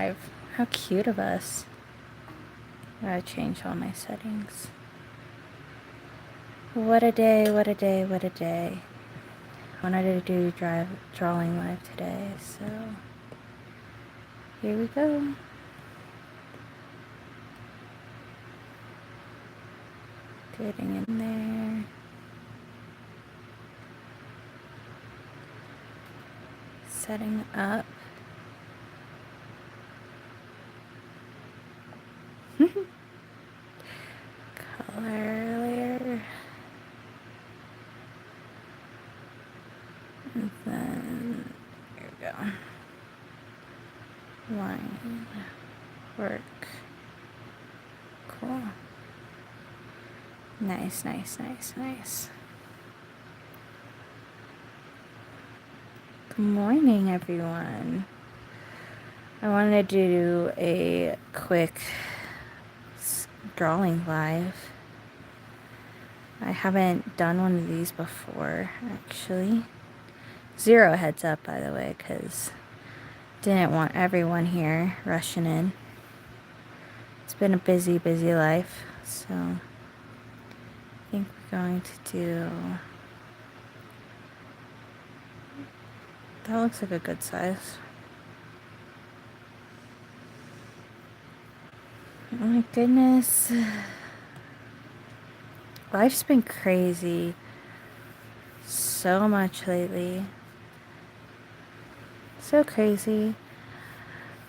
live. How cute of us. I gotta change all my settings. What a day, what a day, what a day. I wanted to do drawing live today, so here we go. Getting in there. Setting up. Color layer. And then, here we go. Line. Work. Cool. Nice, nice, nice, nice. Good morning, everyone. I wanted to do a quick drawing live. I haven't done one of these before, actually. 0 heads up, by the way, because didn't want everyone here rushing in. It's been a busy, busy life, so I think we're going to do... That looks like a good size. Oh my goodness. Life's been crazy so much lately. So crazy.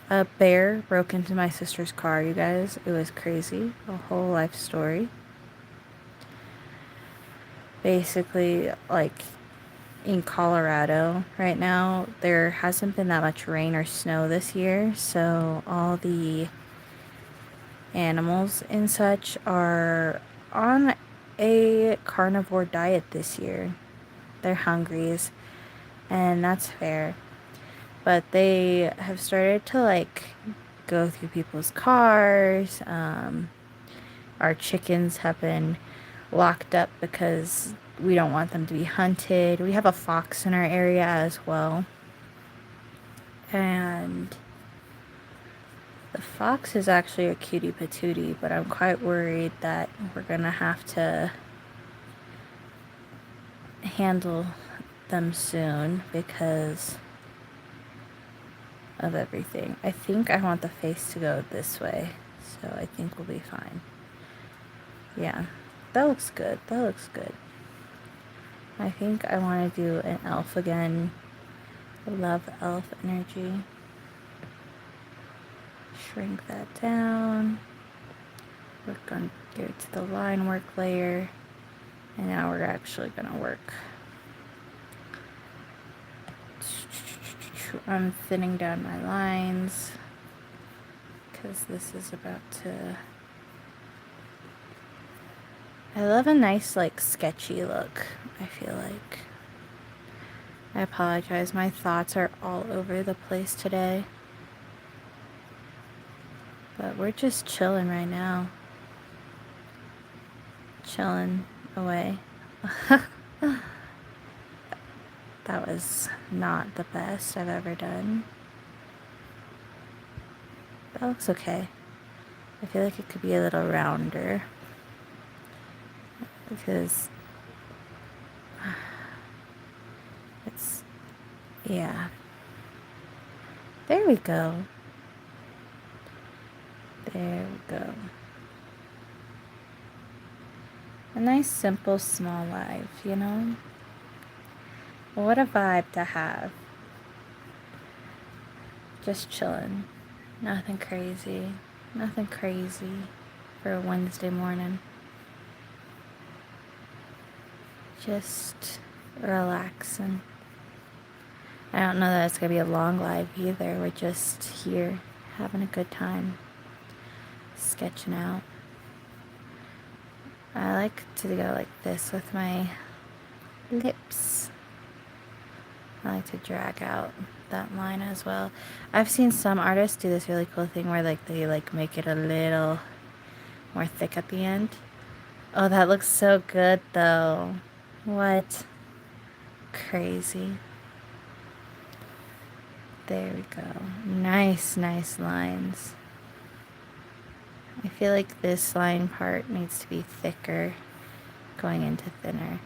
A bear broke into my sister's car, you guys. It was crazy. A whole life story. Basically, like, in Colorado right now, there hasn't been that much rain or snow this year, so all the animals and such are on a carnivore diet this year. They're hungries, and that's fair. But they have started to, like, go through people's cars. Our chickens have been locked up because we don't want them to be hunted. We have a fox in our area as well. And the fox is actually a cutie patootie, but I'm quite worried that we're gonna have to handle them soon because of everything. I think I want the face to go this way, so I think we'll be fine. Yeah, that looks good. That looks good. I think I want to do an elf again. I love elf energy. Shrink that down. We're going to go to the line work layer. And now we're actually going to work. I'm thinning down my lines because this is about to... I love a nice, like, sketchy look, I feel like. I apologize, my thoughts are all over the place today. But we're just chilling right now. Chilling away. That was not the best I've ever done. That looks okay. I feel like it could be a little rounder. Because it's, yeah. There we go. There we go. A nice, simple, small life, you know? What a vibe to have. Just chilling. Nothing crazy. Nothing crazy for a Wednesday morning. Just relaxing. I don't know that it's going to be a long live either. We're just here having a good time. Sketching out. I like to go like this with my lips. I like to drag out that line as well. I've seen some artists do this really cool thing where like they like make it a little more thick at the end. Oh, that looks so good though. What? Crazy. There we go. Nice, nice lines. I feel like this line part needs to be thicker going into thinner.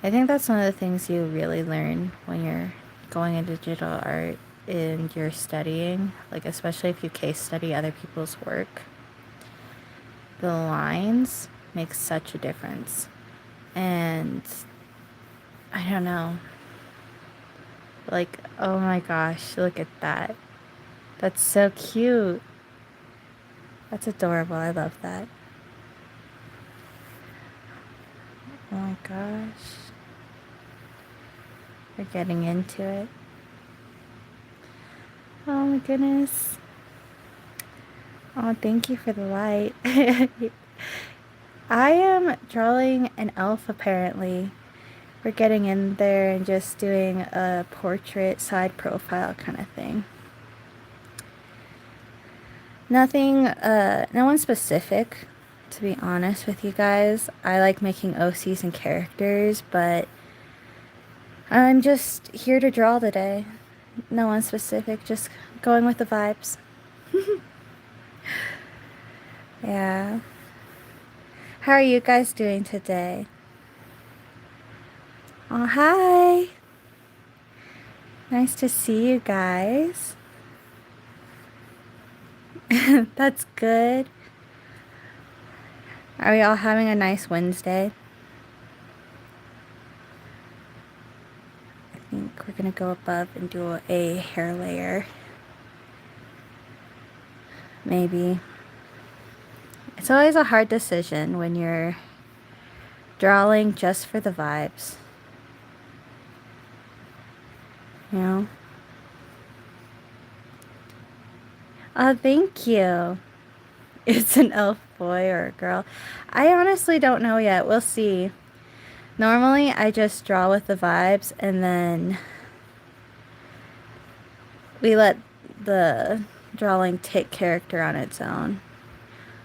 I think that's one of the things you really learn when you're going into digital art and you're studying, like especially if you case study other people's work. The lines make such a difference. And I don't know. Like, oh my gosh, look at that. That's so cute. That's adorable. I love that. Oh my gosh. We're getting into it. Oh my goodness. Oh, thank you for the light. I am drawing an elf apparently. We're getting in there and just doing a portrait side profile kind of thing. Nothing, no one specific, to be honest with you guys. I like making OCs and characters, but I'm just here to draw today. No one specific, just going with the vibes. Yeah. How are you guys doing today? Oh, hi. Nice to see you guys. That's good. Are we all having a nice Wednesday? I think we're gonna go above and do a hair layer. Maybe. It's always a hard decision when you're drawing just for the vibes. You know? Oh, thank you. It's an elf boy or a girl. I honestly don't know yet. We'll see. Normally, I just draw with the vibes and then we let the drawing take character on its own.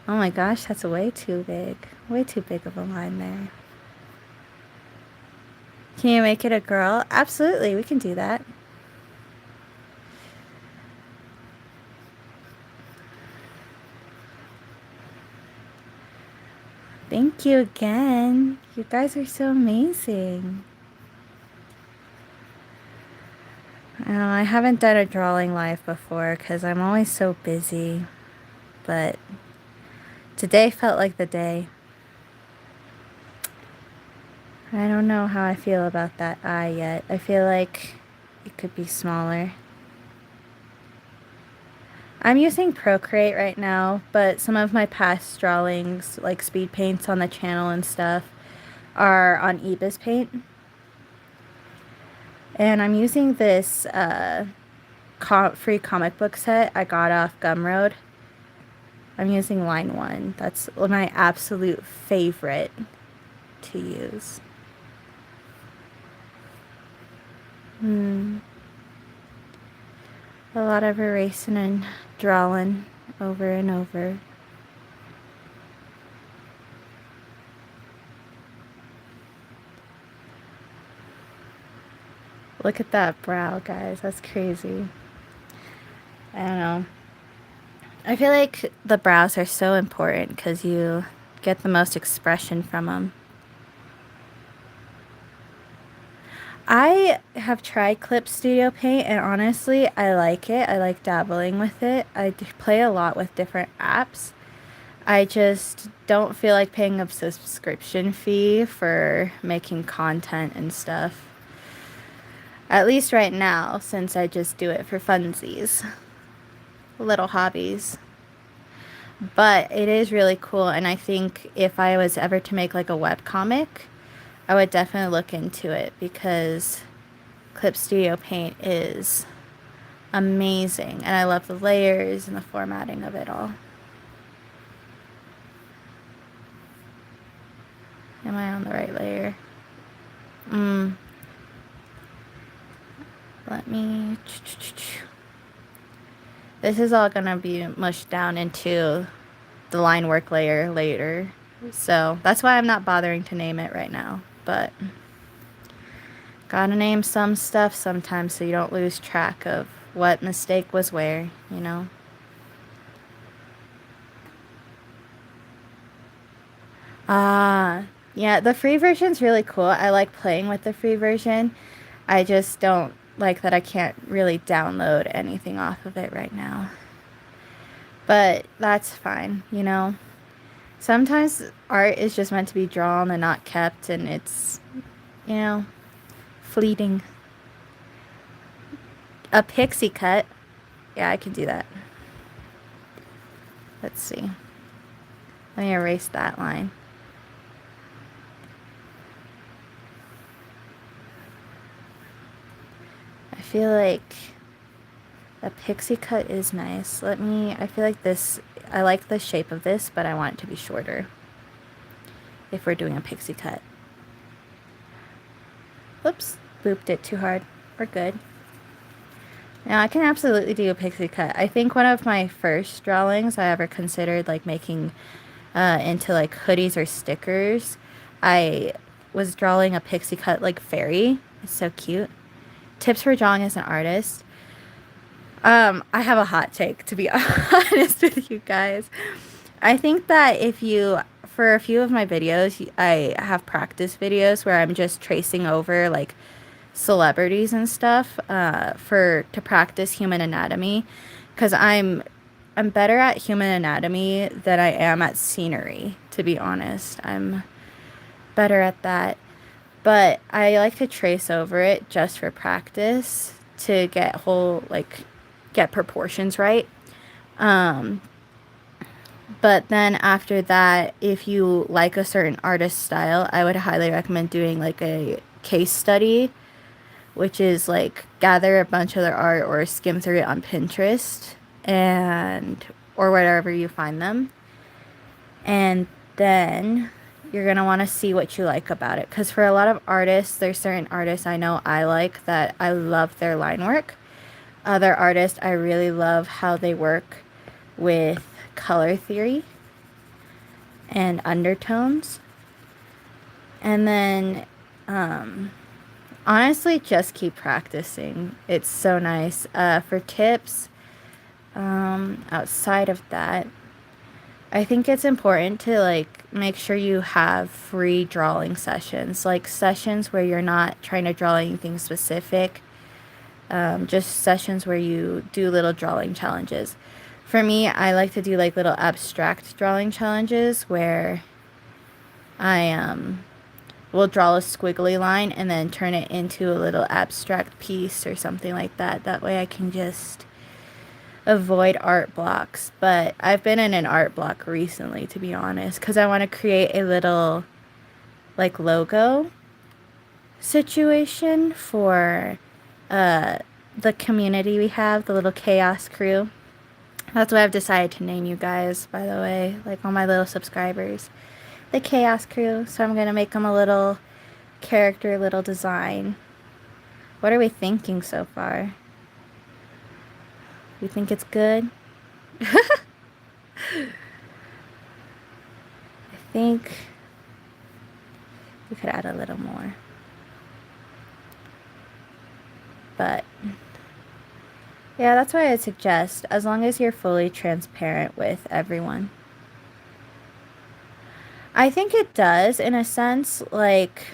Oh my gosh, that's way too big. Way too big of a line there. Can you make it a girl? Absolutely, we can do that. Thank you again. You guys are so amazing. I haven't done a drawing live before because I'm always so busy. But today felt like the day. I don't know how I feel about that eye yet. I feel like it could be smaller. I'm using Procreate right now, but some of my past drawings, like speed paints on the channel and stuff, are on Ebis Paint. And I'm using this free comic book set I got off Gumroad. I'm using line 1. That's my absolute favorite to use. A lot of erasing and drawing over and over. Look at that brow, guys. That's crazy. I don't know. I feel like the brows are so important because you get the most expression from them. I have tried Clip Studio Paint and honestly, I like it. I like dabbling with it. I play a lot with different apps. I just don't feel like paying a subscription fee for making content and stuff. At least right now, since I just do it for funsies. Little hobbies. But it is really cool, and I think if I was ever to make like a webcomic, I would definitely look into it because Clip Studio Paint is amazing, and I love the layers and the formatting of it all. Am I on the right layer? Let me... This is all gonna be mushed down into the line work layer later. So that's why I'm not bothering to name it right now. But gotta name some stuff sometimes so you don't lose track of what mistake was where, you know? Yeah, the free version's really cool. I like playing with the free version. I just don't like that I can't really download anything off of it right now. But that's fine, you know? Sometimes art is just meant to be drawn and not kept, and it's, you know, fleeting. A pixie cut. Yeah, I can do that. Let's see. Let me erase that line. I feel like a pixie cut is nice. I feel like this, I like the shape of this, but I want it to be shorter if we're doing a pixie cut. Whoops, booped it too hard. We're good. Now I can absolutely do a pixie cut. I think one of my first drawings I ever considered like making into like hoodies or stickers, I was drawing a pixie cut like fairy. It's so cute. Tips for drawing as an artist. I have a hot take, to be honest with you guys. I think that for a few of my videos, I have practice videos where I'm just tracing over like celebrities and stuff to practice human anatomy, because I'm better at human anatomy than I am at scenery, to be honest. I'm better at that. But I like to trace over it just for practice to get proportions right. But then after that, if you like a certain artist style, I would highly recommend doing like a case study, which is like gather a bunch of their art or skim through it on Pinterest or wherever you find them. And then you're going to want to see what you like about it. Because for a lot of artists, there's certain artists I know I like that I love their line work. Other artists, I really love how they work with color theory and undertones. And then, honestly, just keep practicing. It's so nice. For tips, outside of that, I think it's important to like make sure you have free drawing sessions, like sessions where you're not trying to draw anything specific, just sessions where you do little drawing challenges. For me, I like to do like little abstract drawing challenges where I will draw a squiggly line and then turn it into a little abstract piece or something like that. That way I can just avoid art blocks. But I've been in an art block recently, to be honest, because I want to create a little like logo situation for the community we have, the little chaos crew. That's what I've decided to name you guys, by the way, like all my little subscribers. The Chaos Crew. So I'm going to make them a little character, little design. What are we thinking so far? You think it's good? I think we could add a little more. But yeah, that's what I'd suggest, as long as you're fully transparent with everyone. I think it does, in a sense, like,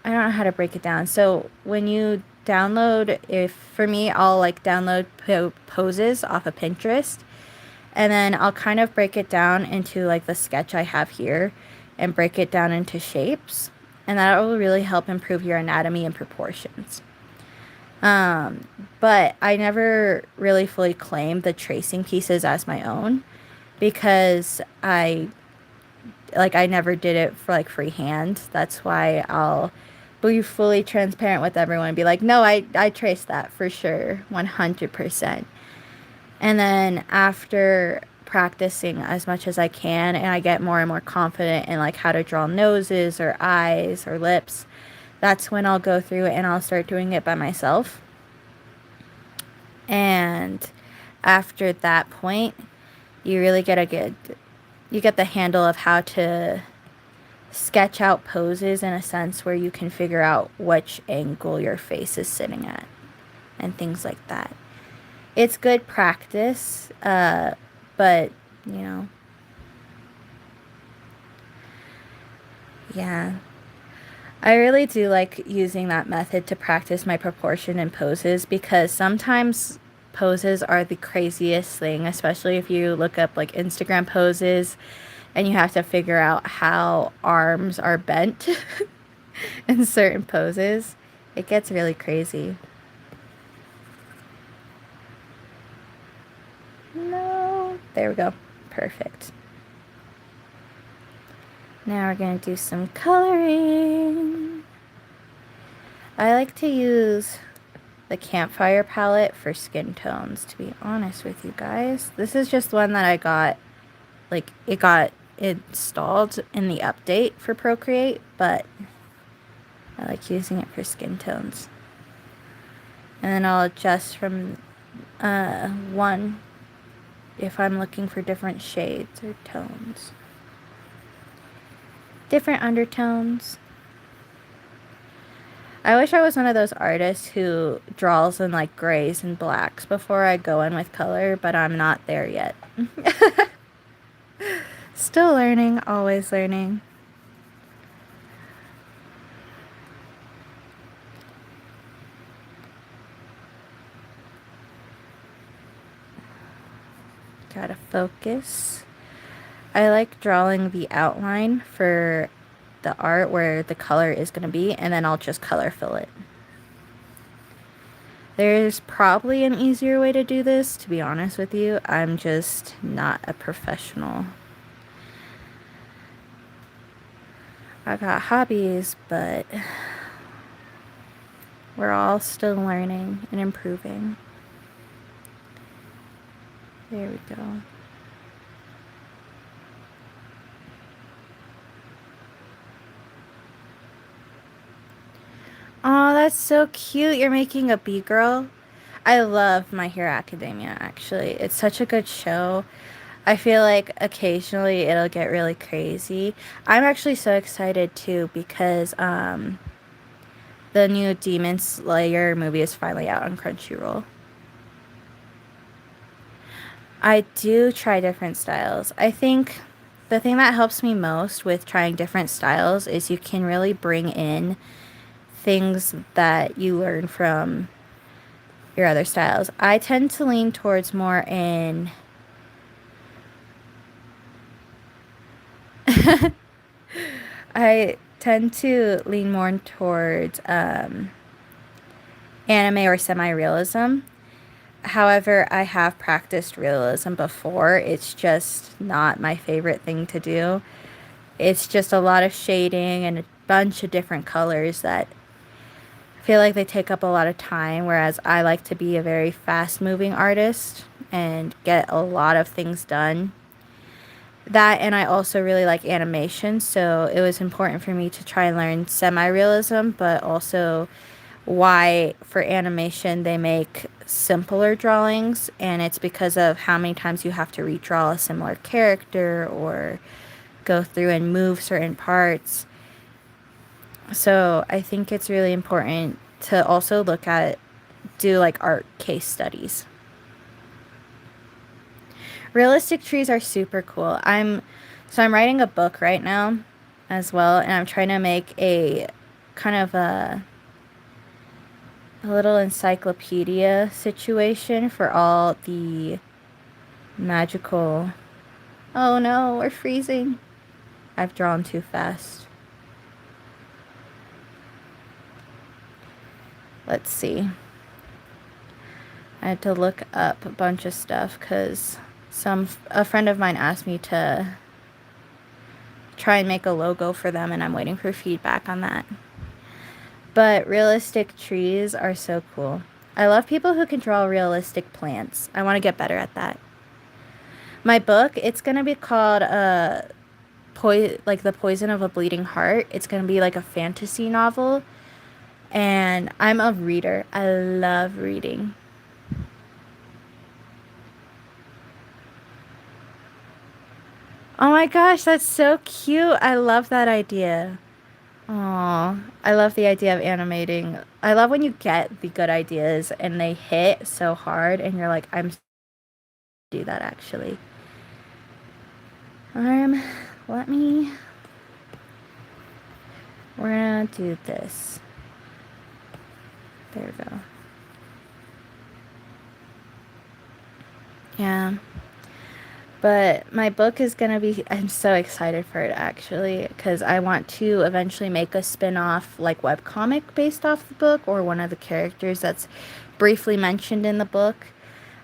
I don't know how to break it down. So when you download, for me, I'll like download poses off of Pinterest, and then I'll kind of break it down into like the sketch I have here and break it down into shapes, and that will really help improve your anatomy and proportions. But I never really fully claimed the tracing pieces as my own, because I never did it for like freehand. That's why I'll be fully transparent with everyone and be like, no, I traced that for sure, 100%. And then after practicing as much as I can, and I get more and more confident in like how to draw noses or eyes or lips, that's when I'll go through it and I'll start doing it by myself. And after that point, you really you get the handle of how to sketch out poses in a sense where you can figure out which angle your face is sitting at and things like that. It's good practice, but, you know, yeah. I really do like using that method to practice my proportion and poses because sometimes poses are the craziest thing, especially if you look up like Instagram poses and you have to figure out how arms are bent in certain poses. It gets really crazy. No. There we go. Perfect. Now we're going to do some coloring. I like to use the Campfire palette for skin tones, to be honest with you guys. This is just one that I got, like, it got installed in the update for Procreate, but I like using it for skin tones. And then I'll adjust from one if I'm looking for different shades or tones. Different undertones. I wish I was one of those artists who draws in like grays and blacks before I go in with color, but I'm not there yet. Still learning, always learning. Gotta focus. I like drawing the outline for the art where the color is going to be, and then I'll just color fill it. There's probably an easier way to do this, to be honest with you. I'm just not a professional. I got hobbies, but we're all still learning and improving. There we go. Oh, that's so cute. You're making a bee girl. I love My Hero Academia, actually. It's such a good show. I feel like occasionally it'll get really crazy. I'm actually so excited too because the new Demon Slayer movie is finally out on Crunchyroll. I do try different styles. I think the thing that helps me most with trying different styles is you can really bring in things that you learn from your other styles. I tend to lean towards more in I tend to lean more towards anime or semi-realism. However, I have practiced realism before. It's just not my favorite thing to do. It's just a lot of shading and a bunch of different colors that I feel like they take up a lot of time, whereas I like to be a very fast-moving artist and get a lot of things done. That, and I also really like animation, so it was important for me to try and learn semi-realism, but also why for animation they make simpler drawings, and it's because of how many times you have to redraw a similar character or go through and move certain parts. So I think it's really important to also do like art case studies. Realistic trees are super cool. I'm writing a book right now as well, and I'm trying to make a kind of a little encyclopedia situation for all the magical. Oh no, we're freezing. I've drawn too fast. Let's see. I had to look up a bunch of stuff because a friend of mine asked me to try and make a logo for them, and I'm waiting for feedback on that. But realistic trees are so cool. I love people who can draw realistic plants. I want to get better at that. My book, it's going to be called like The Poison of a Bleeding Heart. It's going to be like a fantasy novel, and I'm a reader. I love reading. Oh my gosh, that's so cute. I love that idea. Oh, I love the idea of animating. I love when you get the good ideas and they hit so hard and you're like, I'm do that actually. Um, let me, we're gonna do this. There we go. Yeah. But my book is gonna be, I'm so excited for it actually, because I want to eventually make a spin-off like webcomic based off the book or one of the characters that's briefly mentioned in the book.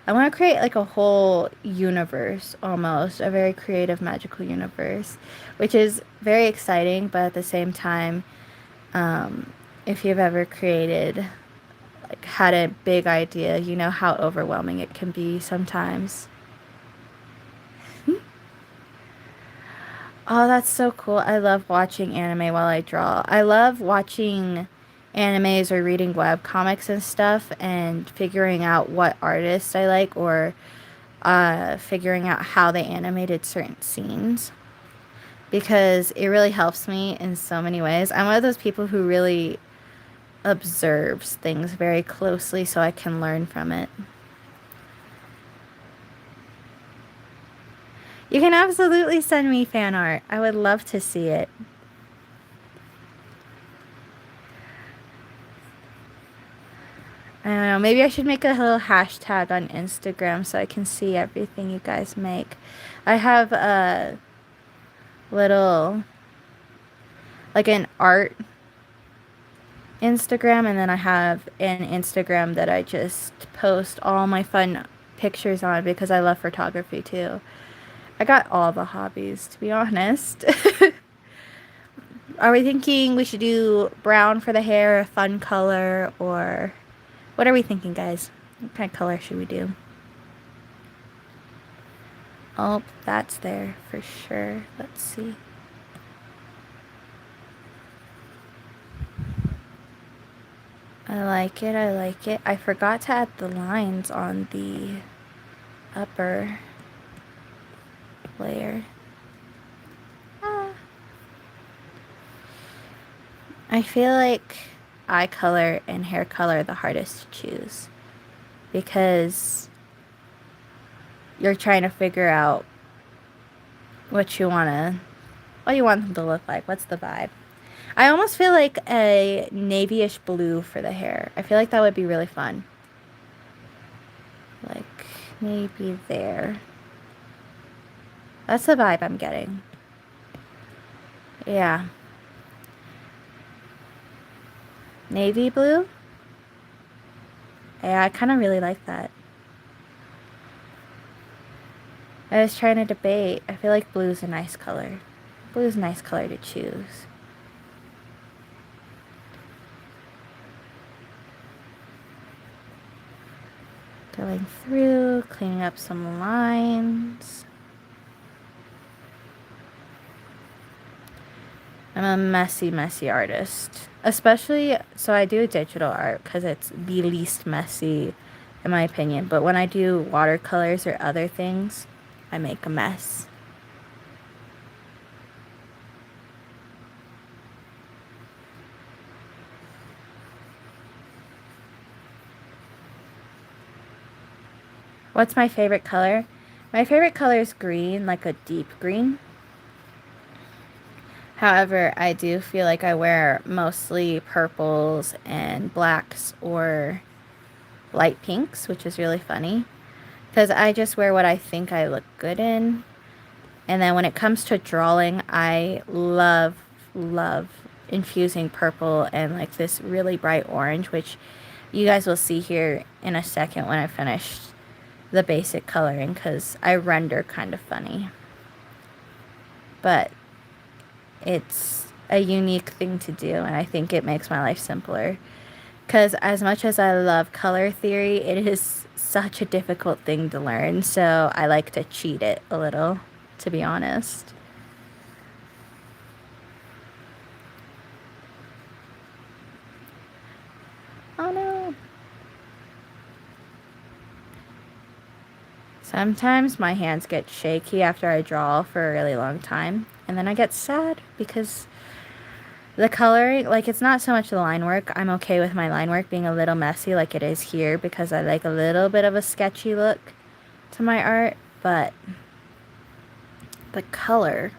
I want to create like a whole universe almost, a very creative magical universe, which is very exciting, but at the same time, if you've ever created, like had a big idea, you know how overwhelming it can be sometimes. Oh, that's so cool. I love watching anime while I draw. I love watching animes or reading web comics and stuff and figuring out what artists I like or figuring out how they animated certain scenes because it really helps me in so many ways. I'm one of those people who really observes things very closely so I can learn from it. You can absolutely send me fan art. I would love to see it. I don't know. Maybe I should make a little hashtag on Instagram so I can see everything you guys make. I have a little, like an art Instagram, and then I have an Instagram that I just post all my fun pictures on because I love photography too. I got all the hobbies, to be honest. Are we thinking we should do brown for the hair, a fun color, or what are we thinking, guys? What kind of color should we do? Oh, that's there for sure. Let's see. I like it. I like it. I forgot to add the lines on the upper layer. Ah. I feel like eye color and hair color are the hardest to choose because you're trying to figure out what you want them to look like. What's the vibe? I almost feel like a navy-ish blue for the hair. I feel like that would be really fun. Like, maybe there. That's the vibe I'm getting. Yeah. Navy blue? Yeah, I kind of really like that. I was trying to debate. I feel like blue's a nice color. Blue's a nice color to choose. Going through, cleaning up some lines. I'm a messy, messy artist. Especially, so I do digital art because it's the least messy, in my opinion. But when I do watercolors or other things, I make a mess. What's my favorite color? My favorite color is green, like a deep green. However, I do feel like I wear mostly purples and blacks or light pinks, which is really funny. Because I just wear what I think I look good in. And then when it comes to drawing, I love infusing purple and like this really bright orange, which you guys will see here in a second when I finish the basic coloring because I render kind of funny. But it's a unique thing to do, and I think it makes my life simpler. Because as much as I love color theory, it is such a difficult thing to learn, so I like to cheat it a little, to be honest. Oh no. Sometimes my hands get shaky after I draw for a really long time, and then I get sad because The coloring, like, it's not so much the line work. I'm okay with my line work being a little messy like it is here because I like a little bit of a sketchy look to my art, but the color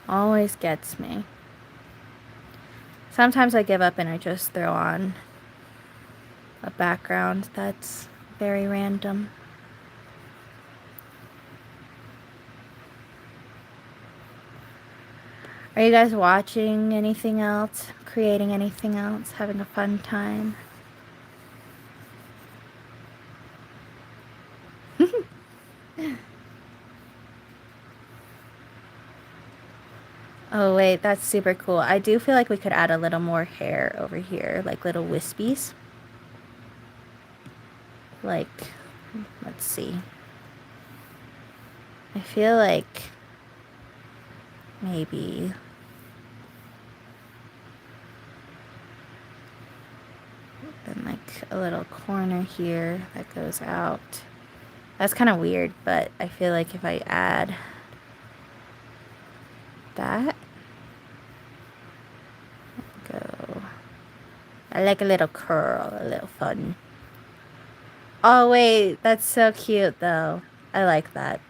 always gets me. Sometimes I give up and I just throw on a background that's very random. Are you guys watching anything else? Creating anything else? Having a fun time? Oh wait, that's super cool. I do feel like we could add a little more hair over here, like little wispies. Like, let's see. I feel like maybe then like a little corner here that goes out. That's kind of weird, but I feel like if I add that, go. I like a little curl, a little fun. Oh wait, that's so cute though. I like that.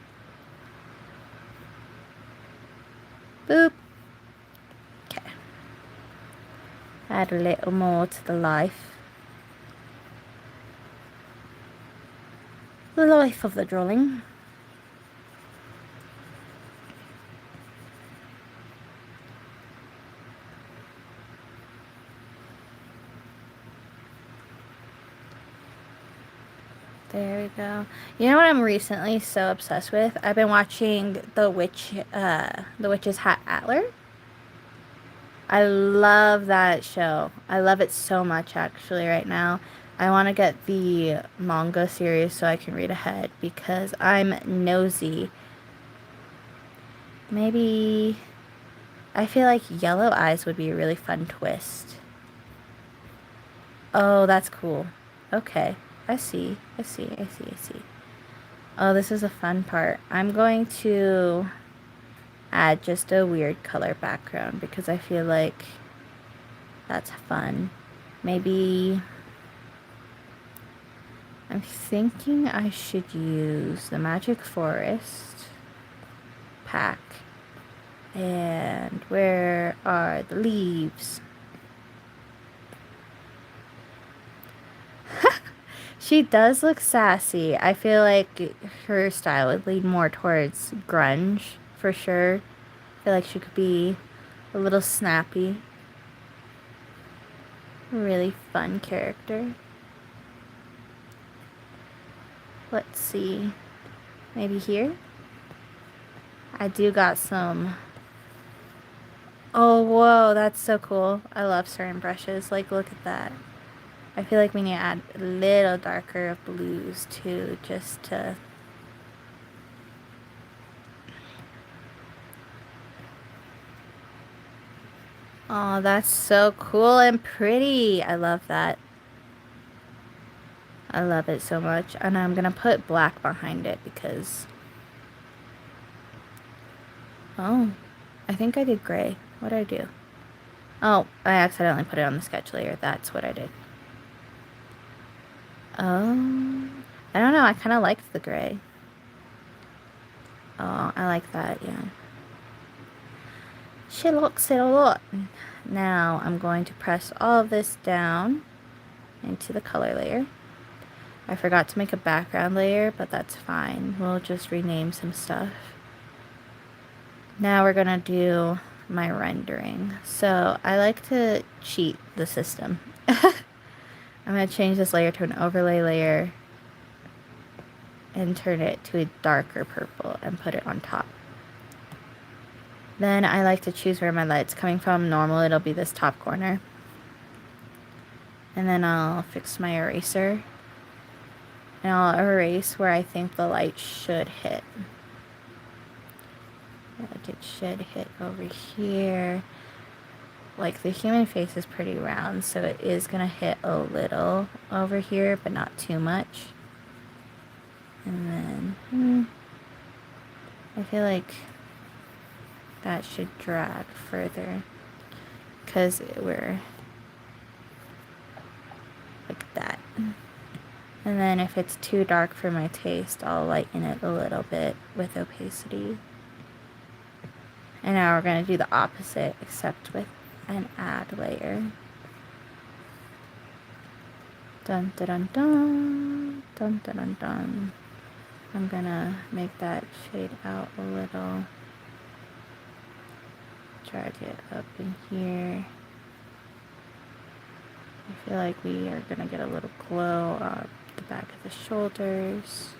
Boop. Okay. Add a little more to the life. The life of the drawing. There we go. You know what I'm recently so obsessed with? I've been watching The Witch's Hat Atler. I love that show. I love it so much actually right now. I want to get the manga series so I can read ahead because I'm nosy. Maybe I feel like yellow eyes would be a really fun twist. Oh, that's cool. Okay. I see. I see. I see. I see. Oh, this is a fun part. I'm going to add just a weird color background because I feel like that's fun. Maybe I'm thinking I should use the Magic Forest pack. And where are the leaves? She does look sassy. I feel like her style would lead more towards grunge for sure. I feel like she could be a little snappy. Really fun character. Let's see. Maybe here? I do got some. Oh, whoa, that's so cool. I love certain brushes. Like, look at that. I feel like we need to add a little darker of blues too, just to... Oh, that's so cool and pretty. I love that. I love it so much. And I'm gonna put black behind it because... Oh, I think I did gray. What did I do? Oh, I accidentally put it on the sketch layer. That's what I did. I don't know. I kind of liked the gray. Oh, I like that, yeah. She likes it a lot. Now I'm going to press all of this down into the color layer. I forgot to make a background layer, but that's fine. We'll just rename some stuff. Now we're gonna do my rendering. So I like to cheat the system. I'm gonna change this layer to an overlay layer and turn it to a darker purple and put it on top. Then I like to choose where my light's coming from. Normally it'll be this top corner. And then I'll fix my eraser. And I'll erase where I think the light should hit. Like it should hit over here. Like the human face is pretty round, so it is gonna hit a little over here, but not too much. And then I feel like that should drag further. because we're like that. And then if it's too dark for my taste, I'll lighten it a little bit with opacity. And now we're going to do the opposite, except with an add layer. Dun dun dun dun, dun dun dun dun. I'm going to make that shade out a little. Drag it up in here. I feel like we are going to get a little glow up the back of the shoulders.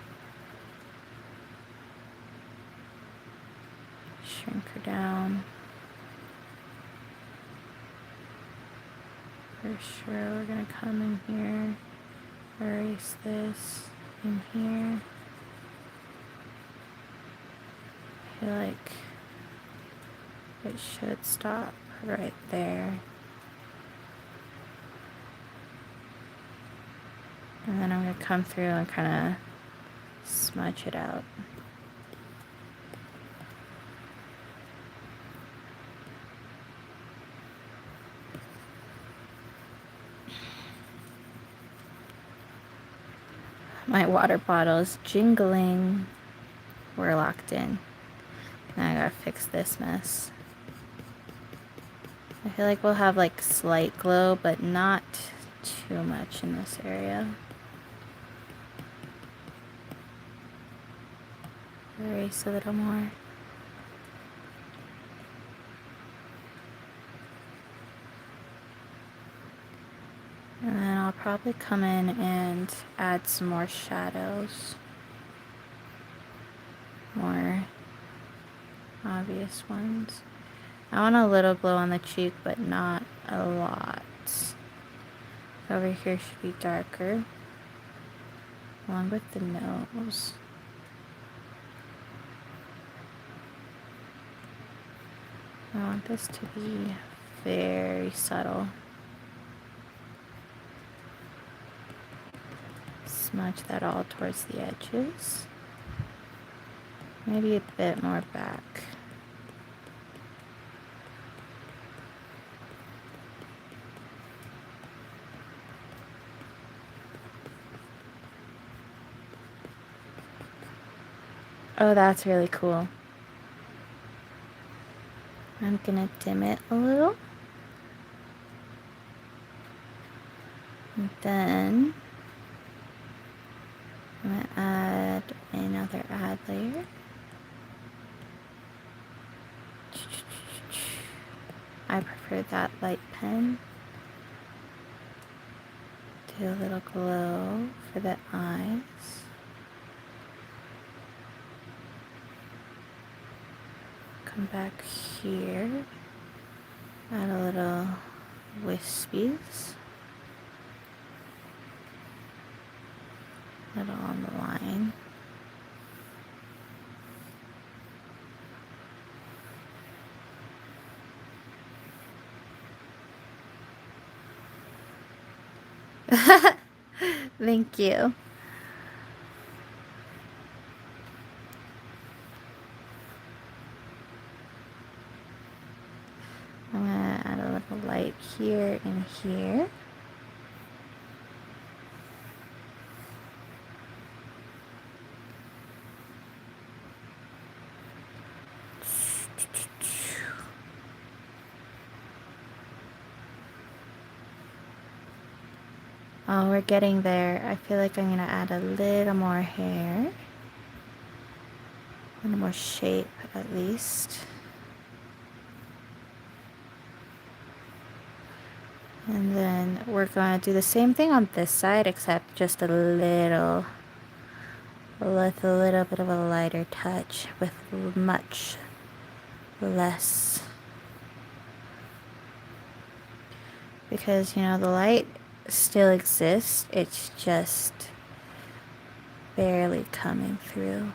Shrink her down. For sure, we're going to come in here, erase this in here. I feel like it should stop right there. And then I'm going to come through and kind of smudge it out. My water bottle is jingling. We're locked in. Now I gotta fix this mess. I feel like we'll have like slight glow, but not too much in this area. Erase a little more. And then I'll probably come in and add some more shadows. More obvious ones. I want a little glow on the cheek, but not a lot. Over here should be darker, along with the nose. I want this to be very subtle. Smudge that all towards the edges. Maybe a bit more back. Oh, that's really cool. I'm gonna dim it a little. And then I'm gonna add another add layer. I prefer that light pen. Do a little glow for the eyes. Come back here. Add a little wispies. A little on the line. Thank you. I'm gonna add a little light here and here. Oh, we're getting there. I feel like I'm gonna add a little more hair. A little more shape, at least. And then we're gonna do the same thing on this side, except just a little, with a little bit of a lighter touch, with much less. Because, you know, the light still exists, it's just barely coming through.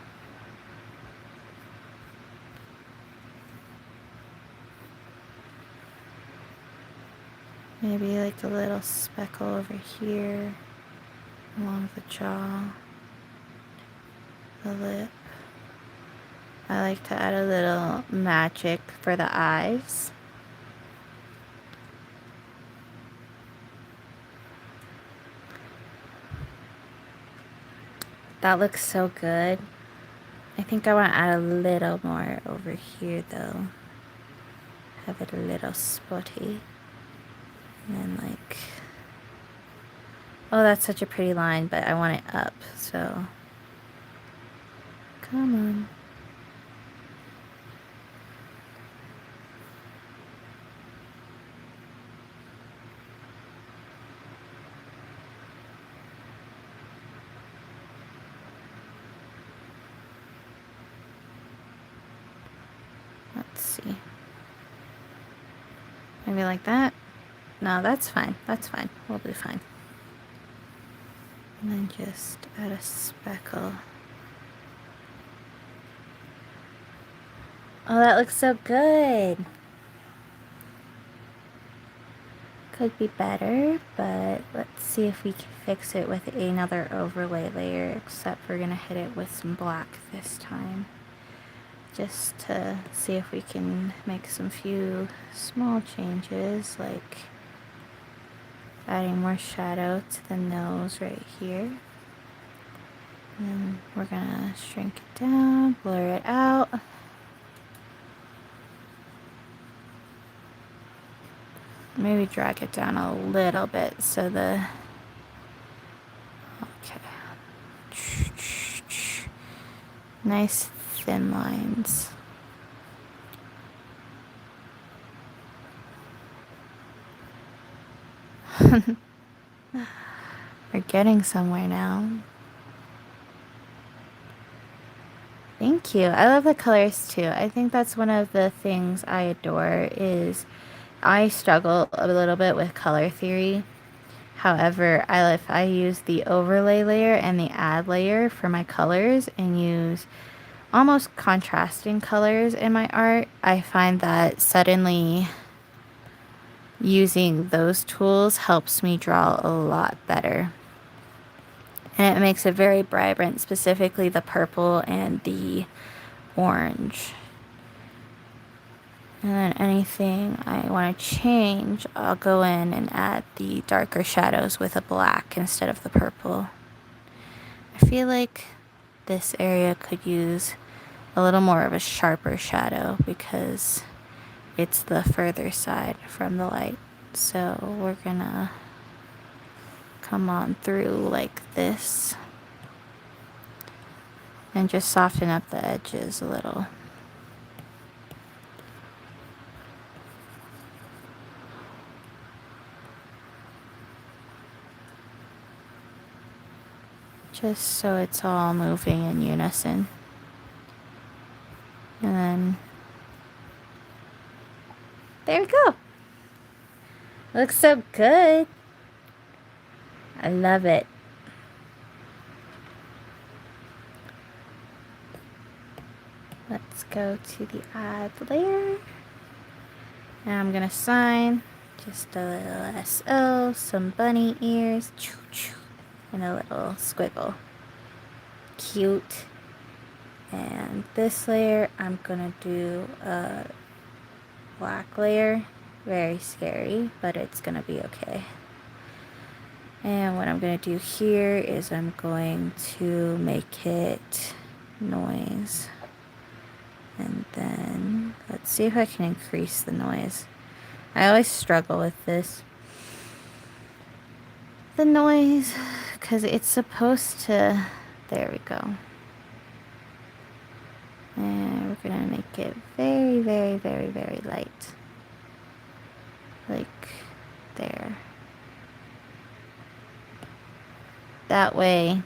Maybe like a little speckle over here, along the jaw, the lip. I like to add a little magic for the eyes. That looks so good. I think I want to add a little more over here though. Have it a little spotty. And then like... Oh, that's such a pretty line, but I want it up, so... Come on. Let's see. Maybe like that? No, that's fine. That's fine. We'll be fine. And then just add a speckle. Oh, that looks so good. Could be better, but let's see if we can fix it with another overlay layer, except we're gonna hit it with some black this time. Just to see if we can make some few small changes, like adding more shadow to the nose right here. And then we're gonna shrink it down, blur it out. Maybe drag it down a little bit so the... Okay. Nice thin lines. We're getting somewhere now. Thank you. I love the colors too. I think that's one of the things I adore is I struggle a little bit with color theory. However, if I use the overlay layer and the add layer for my colors and use almost contrasting colors in my art, I find that suddenly using those tools helps me draw a lot better. And it makes it very vibrant, specifically the purple and the orange. And then anything I want to change, I'll go in and add the darker shadows with a black instead of the purple. I feel like this area could use a little more of a sharper shadow because it's the further side from the light. So we're gonna come on through like this and just soften up the edges a little. Just so it's all moving in unison. And then there we go. Looks so good. I love it. Let's go to the add layer. Now I'm gonna sign just a little SO, some bunny ears, and a little squiggle. Cute. And this layer, I'm gonna do a black layer. Very scary, but it's gonna be okay. And what I'm gonna do here is I'm going to make it noise. And then let's see if I can increase the noise. I always struggle with this. The noise, because it's supposed to, there we go. And we're gonna make it very, very, very, very light. Like there. That way,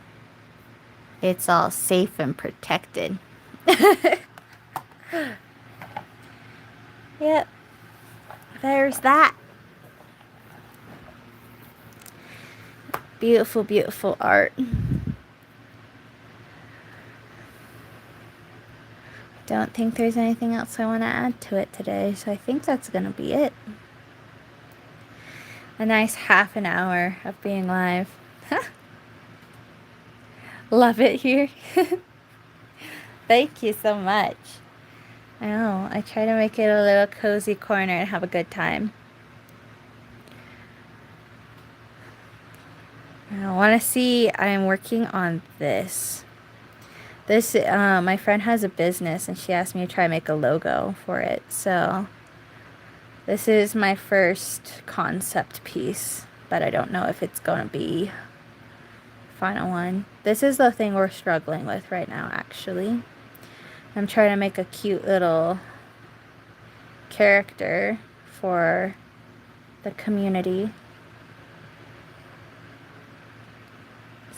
it's all safe and protected. Yep. There's that. Beautiful, beautiful art. Don't think there's anything else I want to add to it today, so I think that's going to be it. A nice half an hour of being live. Love it here. Thank you so much. I know, I try to make it a little cozy corner and have a good time. I want to see, I'm working on this. This, my friend has a business and she asked me to try to make a logo for it. So this is my first concept piece, but I don't know if it's going to be final one. This is the thing we're struggling with right now, actually. I'm trying to make a cute little character for the community.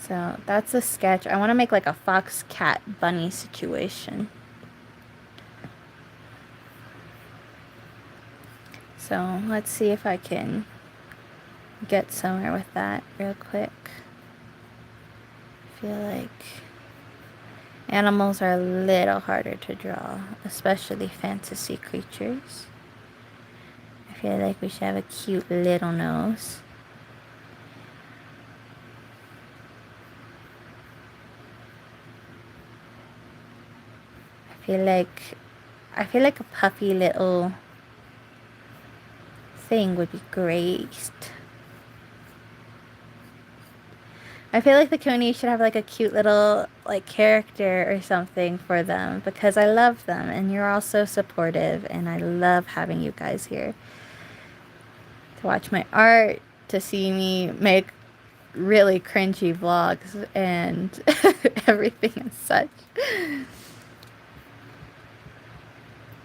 So that's a sketch. I want to make like a fox, cat, bunny situation. So let's see if I can get somewhere with that real quick. I feel like animals are a little harder to draw, especially fantasy creatures. I feel like we should have a cute little nose. I feel like a puffy little thing would be great. I feel like the community should have like a cute little like character or something for them because I love them and you're all so supportive and I love having you guys here to watch my art, to see me make really cringy vlogs and everything and such.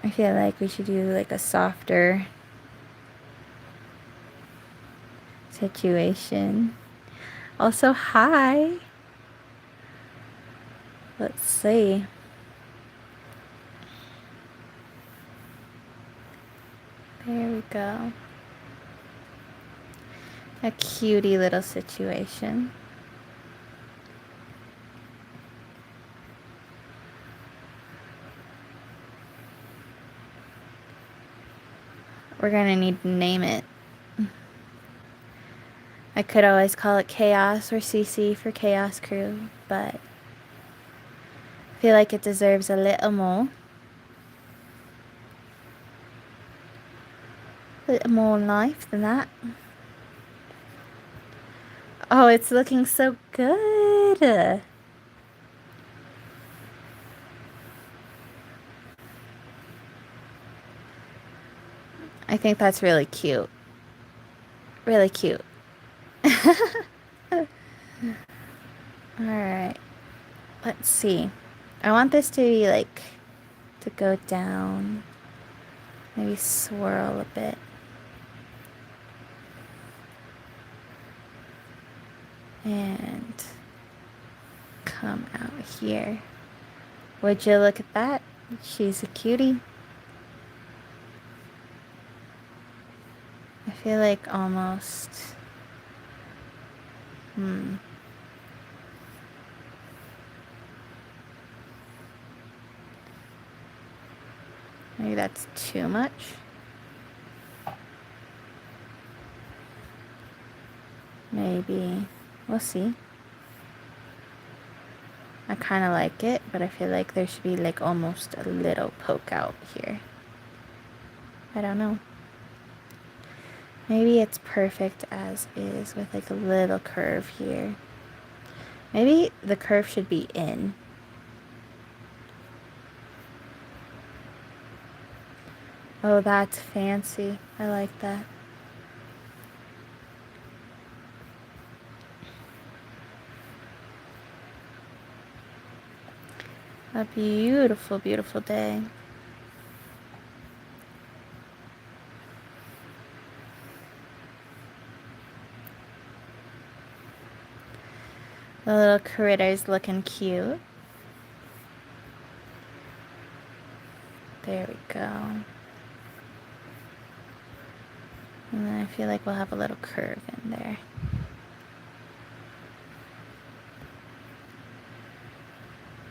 I feel like we should do like a softer situation. Also, hi. Let's see. There we go. A cutie little situation. We're gonna need to name it. I could always call it Chaos or CC for Chaos Crew, but I feel like it deserves a little more. A little more life than that. Oh, it's looking so good. I think that's really cute. Really cute. Alright. Let's see. I want this to be like, to go down. Maybe swirl a bit. And come out here. Would you look at that? She's a cutie. I feel like almost... Maybe that's too much. Maybe. We'll see. I kind of like it, but I feel like there should be like almost a little poke out here. I don't know. Maybe it's perfect as is with like a little curve here. Maybe the curve should be in. Oh, that's fancy. I like that. A beautiful, beautiful day. The little critter's looking cute. There we go. And then I feel like we'll have a little curve in there.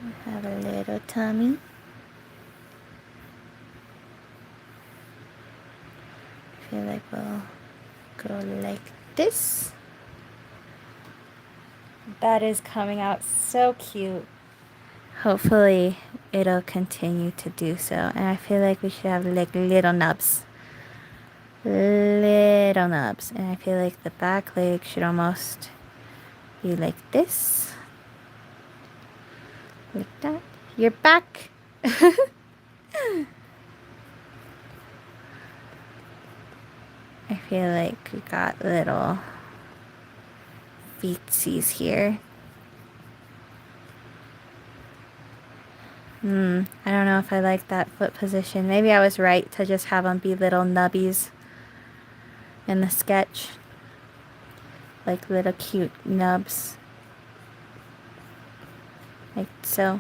We'll have a little tummy. I feel like we'll go like this. That is coming out so cute. Hopefully it'll continue to do so. And I feel like we should have like little nubs. Little nubs. And I feel like the back leg should almost be like this. Like that. You're back. I feel like we got little feetsies here. I don't know if I like that foot position. Maybe I was right to just have them be little nubbies in the sketch. Like little cute nubs. Like so.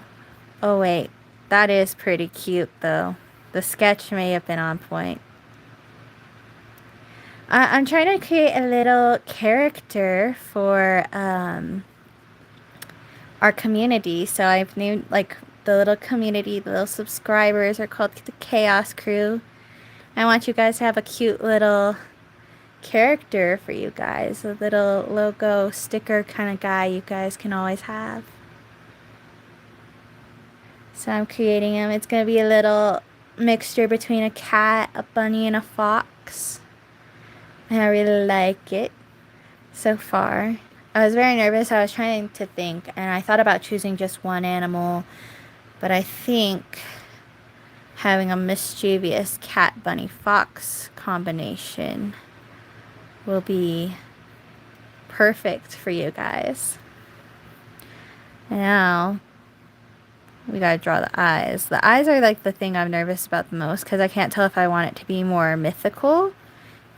Oh wait, that is pretty cute though. The sketch may have been on point. I'm trying to create a little character for our community. So I've named like the little community, the little subscribers are called the Chaos Crew. I want you guys to have a cute little character for you guys. A little logo sticker kind of guy you guys can always have. So I'm creating him. It's going to be a little mixture between a cat, a bunny, and a fox. And I really like it so far. I was very nervous. I was trying to think, and I thought about choosing just one animal, but I think having a mischievous cat, bunny, fox combination will be perfect for you guys. Now, we gotta draw the eyes. The eyes are like the thing I'm nervous about the most because I can't tell if I want it to be more mythical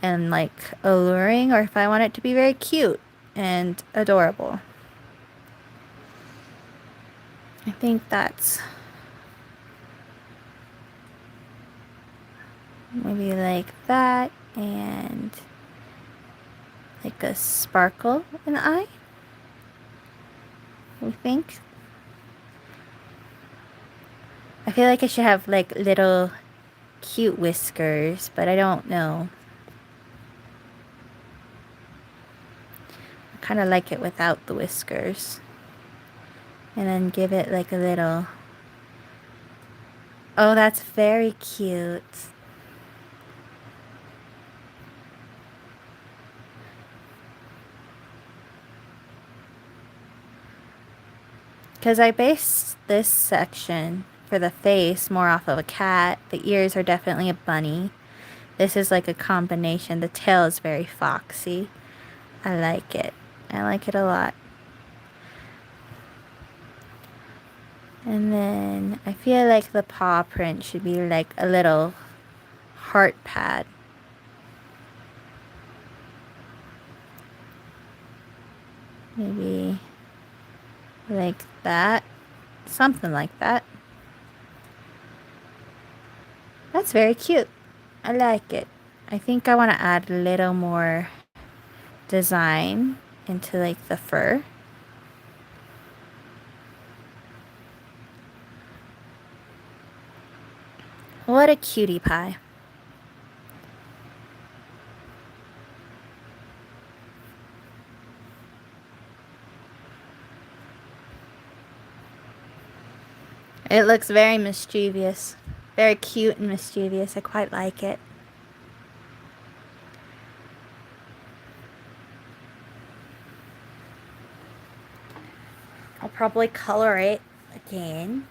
and like alluring or if I want it to be very cute and adorable. I think that's maybe like that and like a sparkle in the eye. I think. I feel like I should have like little cute whiskers, but I don't know. I kind of like it without the whiskers. And then give it like a little... Oh, that's very cute. Because I based this section for the face more off of a cat. The ears are definitely a bunny. This is like a combination. The tail is very foxy. I like it. I like it a lot. And then I feel like the paw print should be like a little heart pad. Maybe like that. Something like that. That's very cute. I like it. I think I want to add a little more design into like the fur. What a cutie pie. It looks very mischievous. Very cute and mischievous. I quite like it. I'll probably color it again.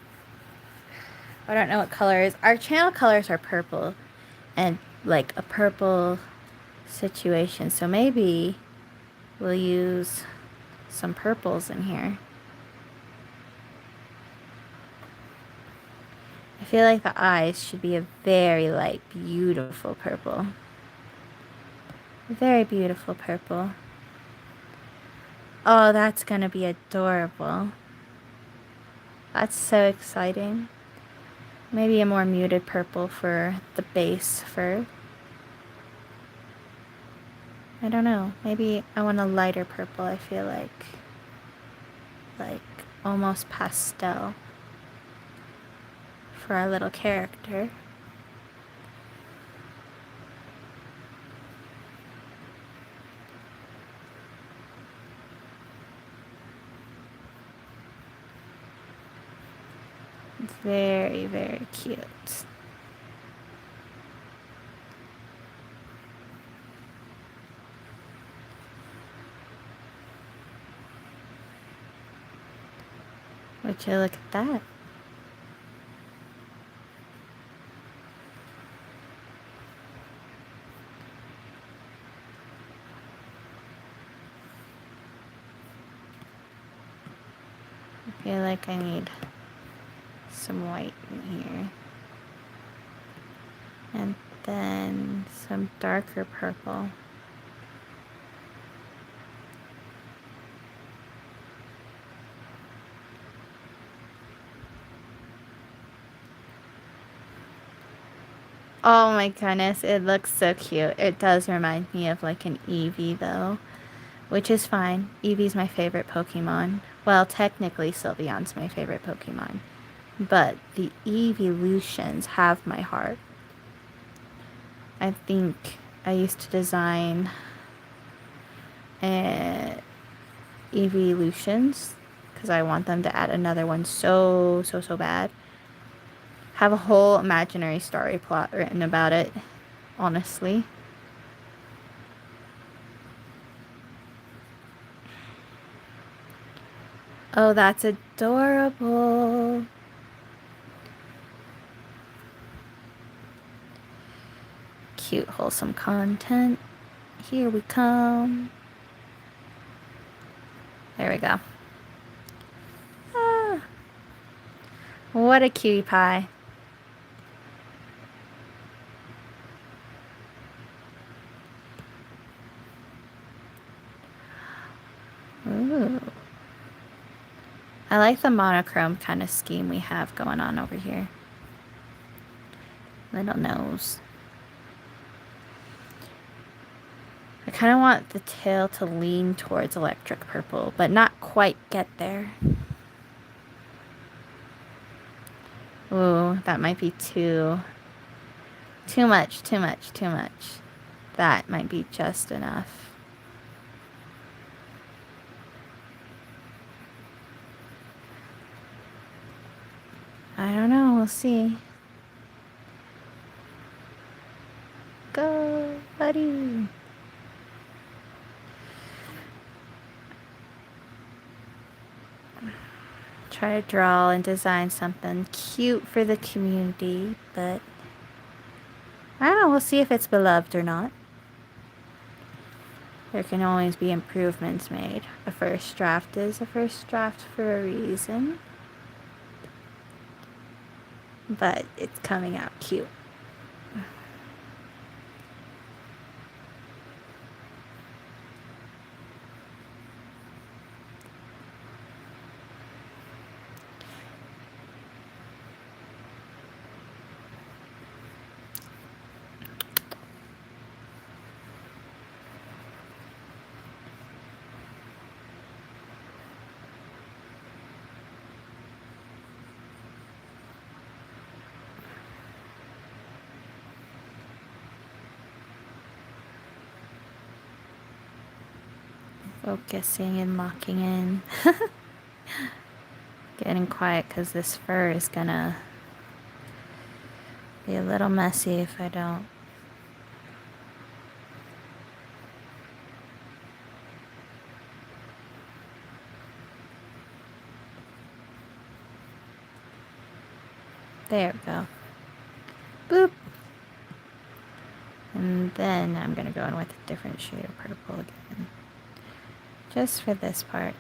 I don't know what colors. Our channel colors are purple and like a purple situation. So maybe we'll use some purples in here. I feel like the eyes should be a very light, beautiful purple. Very beautiful purple. Oh, that's gonna be adorable. That's so exciting. Maybe a more muted purple for the base fur. I don't know. Maybe I want a lighter purple, I feel like almost pastel for our little character. Very, very cute. We Would you look at that? I feel like I need some white in here. And then some darker purple. Oh my goodness, it looks so cute. It does remind me of like an Eevee though, which is fine. Eevee's my favorite Pokemon. Well, technically Sylveon's my favorite Pokemon, but the evolutions have my heart. I think I used to design evolutions because I want them to add another one so bad. Have a whole imaginary story plot written about it, honestly. Oh, that's adorable. Cute, wholesome content. Here we come. There we go. Ah, what a cutie pie. Ooh. I like the monochrome kind of scheme we have going on over here. Little nose. I kind of want the tail to lean towards electric purple, but not quite get there. Ooh, that might be too much. That might be just enough. I don't know, we'll see. Go, buddy. Try to draw and design something cute for the community, but I don't know, we'll see if it's beloved or not. There can always be improvements made. A first draft is a first draft for a reason. But it's coming out cute. Focusing and locking in. Getting quiet because this fur is gonna be a little messy if I don't. There we go. Boop. And then I'm gonna go in with a different shade of purple again. Just for this part.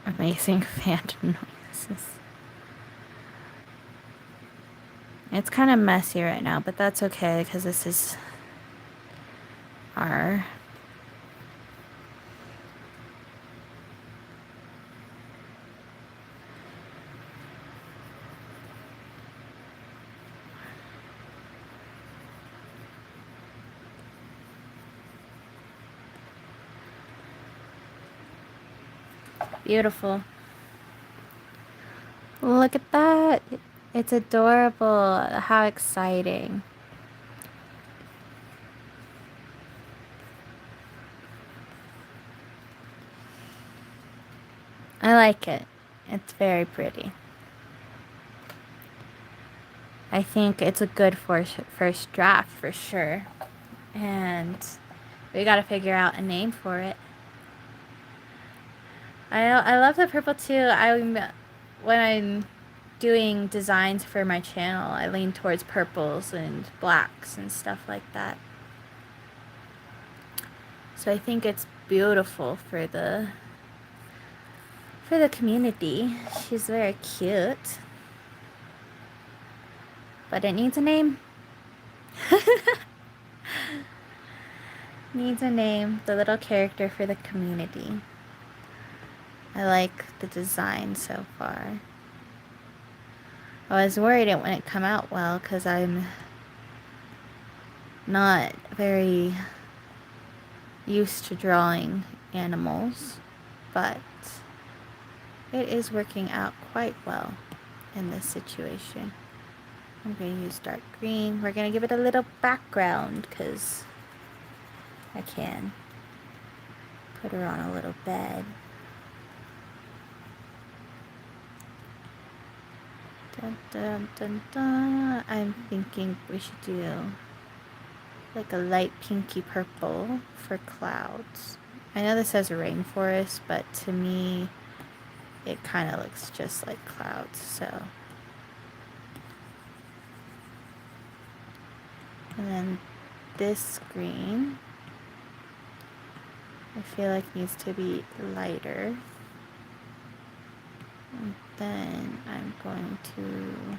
Amazing phantom noises. It's kind of messy right now, but that's okay because this is our beautiful. Look at that. It's adorable. How exciting. I like it. It's very pretty. I think it's a good first draft for sure. And we gotta figure out a name for it. I love the purple too. When I'm doing designs for my channel, I lean towards purples and blacks and stuff like that. So I think it's beautiful for the community. She's very cute. But it needs a name. Needs a name. The little character for the community. I like the design so far. I was worried it wouldn't come out well because I'm not very used to drawing animals, but it is working out quite well in this situation. I'm going to use dark green. We're going to give it a little background because I can. Put her on a little bed. Dun, dun, dun, dun. I'm thinking we should do like a light pinky purple for clouds. I know this says rainforest, but to me it kind of looks just like clouds, so. And then this green, I feel like needs to be lighter. And then I'm going to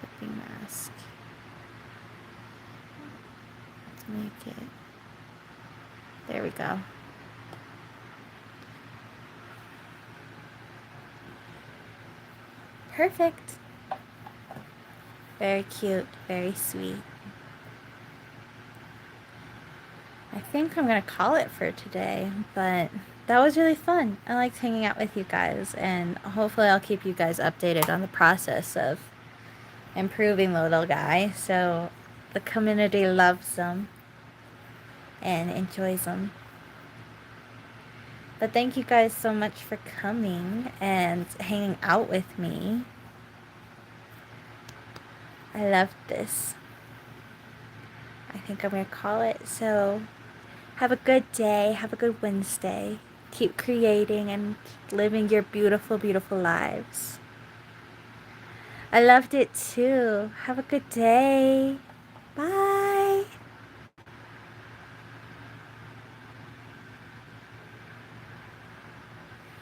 clipping mask. Let's make it. There we go. Perfect. Very cute, very sweet. I think I'm gonna call it for today, but that was really fun. I liked hanging out with you guys, and hopefully I'll keep you guys updated on the process of improving the little guy so the community loves them and enjoys them. But thank you guys so much for coming and hanging out with me. I loved this. I think I'm gonna call it. So have a good day. Have a good Wednesday. Keep creating and living your beautiful, beautiful lives. I loved it too. Have a good day. Bye.